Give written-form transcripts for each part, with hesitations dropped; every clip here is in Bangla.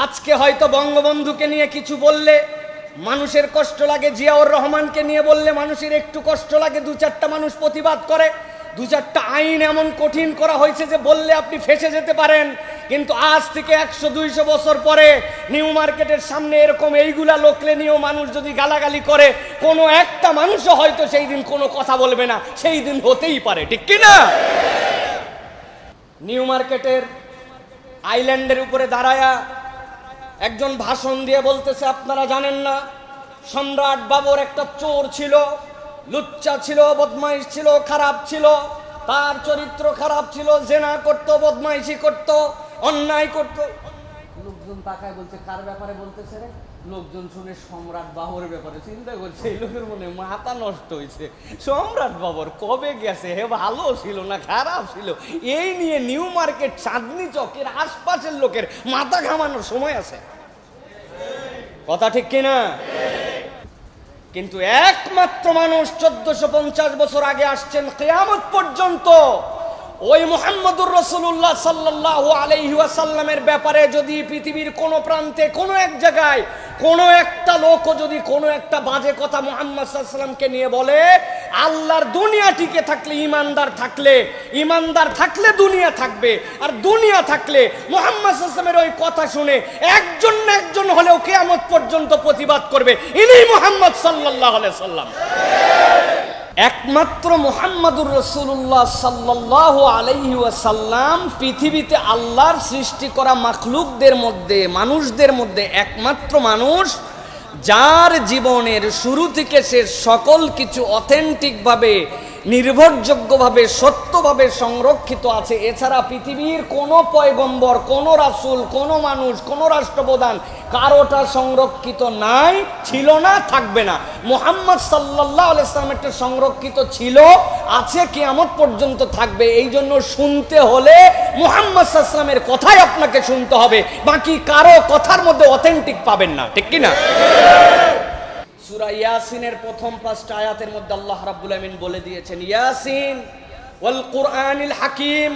আজকে হয়তো বঙ্গবন্ধুকে নিয়ে কিছু বললে মানুষের কষ্ট লাগে, জিয়াউর রহমানকে নিয়ে বললে মানুষের একটু কষ্ট লাগে, দু চারটা মানুষ প্রতিবাদ করে, দু চারটা আইন এমন কঠিন করা হয়েছে যে বললে আপনি ফেঁসে যেতে পারেন। কিন্তু আজ থেকে 100-200 বছর পরে নিউ মার্কেটের সামনে এরকম এইগুলা লোকলে নিয়েও মানুষ যদি গালাগালি করে, কোনো একটা মানুষও হয়তো সেই দিন কোনো কথা বলবে না, সেই দিন হতেই পারে, ঠিক কিনা? নিউ মার্কেটের আইল্যান্ডের উপরে দাঁড়ায়া একজন ভাষণ দিয়ে বলতেছে, আপনারা জানেন না সম্রাট বাবর একটা চোর ছিল, লুচ্চা ছিল, বদমাইশ ছিল, খারাপ ছিল, তার চরিত্র খারাপ ছিল, জেনা করত, বদমাইশি করত, অন্যায় করত। লোকজন তাকায় বলছে, কার ব্যাপারে বলতেছে রে? লোকজন শুনে সম্রাট বাবরের ব্যাপারে। চিন্তা করছে এই লোকের মনে মাথা নষ্ট হয়েছে, সম্রাট বাবর কবে গেছে, হে ভালো ছিল না খারাপ ছিল, এই নিয়ে নিউ মার্কেট চাঁদনি চকের আশপাশের লোকের মাথা ঘামানোর সময় আছে? কথা ঠিক কিনা? কিন্তু একমাত্র মানুষ 1450 বছর আগে আসছেন, কিয়ামত পর্যন্ত ওই মুহাম্মদুর রাসূলুল্লাহ সাল্লাল্লাহু আলাইহি ওয়াসাল্লামের ব্যাপারে যদি পৃথিবীর কোনো প্রান্তে কোনো এক জায়গায় কোনো একটা লোকও যদি কোনো একটা বাজে কথা মুহাম্মদ সাল্লাল্লাহু আলাইহি ওয়াসাল্লামকে নিয়ে বলে, আল্লাহর দুনিয়া টিকে থাকলে, ইমানদার থাকলে দুনিয়া থাকবে, আর দুনিয়া থাকলে মুহাম্মদ সাল্লাল্লাহু আলাইহি ওয়াসাল্লামের ওই কথা শুনে একজন না একজন হলেও কিয়ামত পর্যন্ত প্রতিবাদ করবে। ইনি মুহাম্মদ সাল্লাল্লাহু আলাইহি ওয়াসাল্লাম। একমাত্র মুহাম্মদুর রাসূলুল্লাহ সাল্লাল্লাহু আলাইহি ওয়াসাল্লাম পৃথিবীতে আল্লাহর সৃষ্টি করা মাখলুকদের মধ্যে, মানুষদের মধ্যে একমাত্র মানুষ যার জীবনের শুরু থেকে শেষ সকল কিছু অথেন্টিকভাবে, নির্ভরযোগ্যভাবে, সত্যভাবে সংরক্ষিত আছে। এছাড়া পৃথিবীর কোনো পয়গম্বর, কোনো রাসূল, কোনো মানুষ, কোনো রাষ্ট্রপ্রধান কারোটা সংরক্ষিত নাই, ছিল না, থাকবে না। মুহাম্মদ সাল্লাল্লাহু আলাইহি ওয়াসাল্লামেরটা সংরক্ষিত ছিল, আছে, কিয়ামত পর্যন্ত থাকবে। এই জন্য শুনতে হলে মুহাম্মদ সাল্লাল্লাহু আলাইহি ওয়াসাল্লামের কথাই আপনাকে শুনতে হবে, বাকি কারো কথার মধ্যে অথেন্টিক পাবেন না, ঠিক কি না? সূরা ইয়াসিনের প্রথম 5টা আয়াতের মধ্যে আল্লাহ রাব্বুল আমিন বলে দিয়েছেন, ইয়াসিন ওয়াল কুরআনিল হাকিম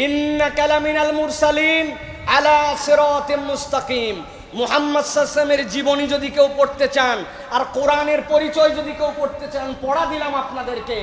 ইন্নাকা লামিনাল মুরসালিন আলা সিরাতিম মুস্তাকিম। মুহাম্মদ সাল্লাল্লাহু আলাইহি ওয়াসাল্লামের জীবনী যদি কেউ পড়তে চান, আর কোরআনের পরিচয় যদি কেউ পড়তে চান, পড়া দিলাম আপনাদেরকে।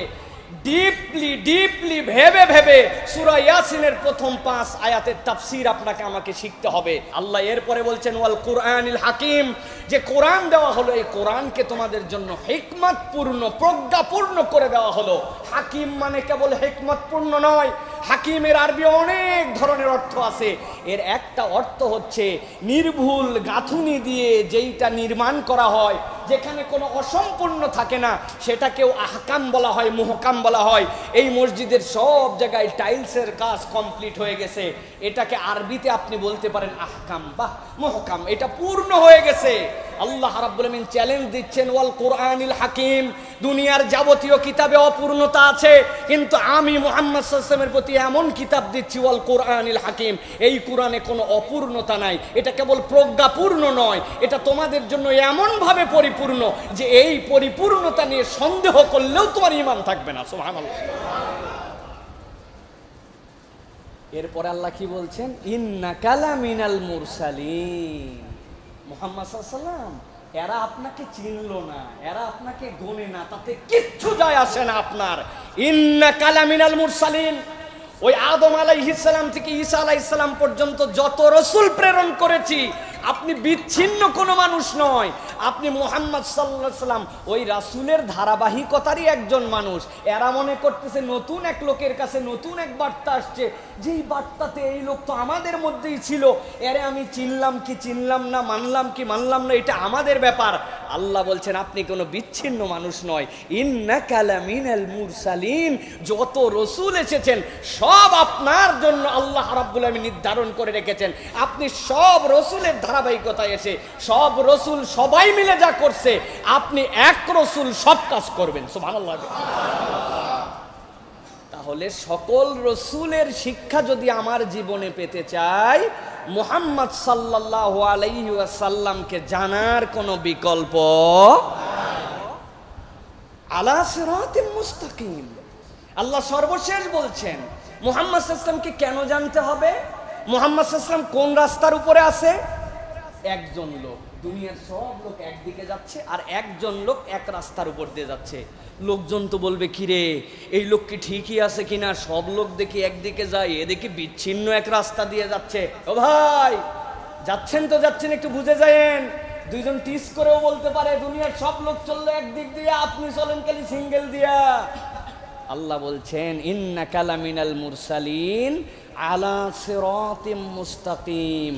ডিপলি ভেবে সূরা ইয়াসিনের প্রথম 5 আয়াতের তাফসীর আপনাকে আমাকে শিখতে হবে। আল্লাহ এরপরে বলছেন ওয়াল কুরআনিল হাকিম, যে কোরআন দেওয়া হলো, এই কোরআনকে তোমাদের জন্য হিকমতপূর্ণ, প্রজ্ঞাপূর্ণ করে দেওয়া হলো। হাকিম মানে কেবল হিকমতপূর্ণ নয়, হাকিমের আরবি অনেক ধরনের অর্থ আছে। এর একটা অর্থ হচ্ছে নির্ভুল গাঁথুনি দিয়ে যেইটা নির্মাণ করা হয়, যেখানে কোনো অসম্পূর্ণ থাকে না, সেটাকেও আহকাম বলা হয়, মুহকাম বলা হয়। এই মসজিদের সব জায়গায় টাইলসের কাজ কমপ্লিট হয়ে গেছে, এটাকে আরবিতে আপনি বলতে পারেন আহকাম বা মুহকাম, এটা পূর্ণ হয়ে গেছে। আল্লাহ রাব্বুল আমিন চ্যালেঞ্জ দিচ্ছেন ওয়াল কুরআনিল হাকিম। দুনিয়ার যাবতীয় কিতাবে অপূর্ণতা আছে, কিন্তু আমি মুহাম্মদ সাল্লাল্লাহু আলাইহি ওয়াসাল্লামের প্রতি এমন কিতাব দিচ্ছি ওয়াল কুরআনিল হাকিম, এই কোরআনে কোনো অপূর্ণতা নাই, এটা কেবল প্রজ্ঞাপূর্ণ নয়, এটা তোমাদের জন্য এমনভাবে পরিপূর্ণ যে এই পরিপূর্ণতা নিয়ে সন্দেহ করলেও তোমার ঈমান থাকবে না। সুবহানাল্লাহ। এরপরে আল্লাহ কি বলছেন? ইন্নাকা লামিনাল মুরসালিন। মুহাম্মদ সাল্লাল্লাহু আলাইহি ওয়াসাল্লাম, এরা আপনাকে চিনলো না, এরা আপনাকে গোনে না, তাতে কিচ্ছু যায় আসে না আপনার। ইন্নাকা লামিনাল মুরসালিন, ওই আদম আলাইহিস সালাম থেকে ঈসা আলাইহিস সালাম পর্যন্ত যত রাসূল প্রেরণ করেছি, আপনি বিচ্ছিন্ন কোনো মানুষ নয়। আপনি মুহাম্মদ সাল্লাল্লাহু আলাইহি ওয়াসাল্লাম ওই রাসূলের ধারাবাহিকতারই একজন মানুষ। এরা মনে করতেছে নতুন এক লোকের কাছে নতুন এক বার্তা আসছে, যেই বার্তাতে এই লোক তো আমাদের মধ্যেই ছিল, এরে আমি চিনলাম কি চিনলাম না, মানলাম কি মানলাম না, এটা আমাদের ব্যাপার। আল্লাহ বলছেন আপনি কোনো বিচ্ছিন্ন মানুষ নয়। ইন্নাকা লামিনাল মুরসালিন, যত রাসূল এসেছেন সব আপনার জন্য আল্লাহ রাব্বুল আমিন নির্ধারণ করে রেখেছেন। আপনি সব রাসূলের ধারাবাহিকতায় এসে সব রাসূল সবাই মিলে যা করছে, আপনি এক রাসূল সব কাজ করবেন। সুবহানাল্লাহ। তাহলে সকল রাসূলের শিক্ষা যদি আমার জীবনে পেতে চাই, মুহাম্মদ সাল্লাল্লাহু আলাইহি ওয়াসাল্লামকে জানার কোনো বিকল্প আলা সিরাতিম মুস্তাকিম। আল্লাহ সর্বশেষ বলছেন মুহাম্মদ সাল্লাল্লাহু আলাইহি ওয়াসাল্লামকে কেন জানতে হবে, মুহাম্মদ সাল্লাল্লাহু আলাইহি ওয়াসাল্লাম কোন রাস্তার উপরে আছে। একজন লোক, দুনিয়ার সব লোক একদিকে যাচ্ছে আর একজন লোক এক রাস্তার উপর দিয়ে যাচ্ছে। লোকজন তো বলবে কিরে এই লোক কি ঠিকই আছে কিনা, সব লোক দেখি একদিকে যায়, এ দেখি বিচ্ছিন্ন এক রাস্তা দিয়ে যাচ্ছে। ও ভাই যাচ্ছেন তো যাচ্ছেন, একটু বুঝে যায়েন। দুইজন টিস করেও বলতে পারে দুনিয়ার সব লোক চললো একদিক দিয়ে, আপনি চলেন খালি সিঙ্গেল দিয়া। আল্লাহ বলছেন ইন্নাকা লামিনাল মুরসালিন আলা সিরাতিম মুস্তাকিম,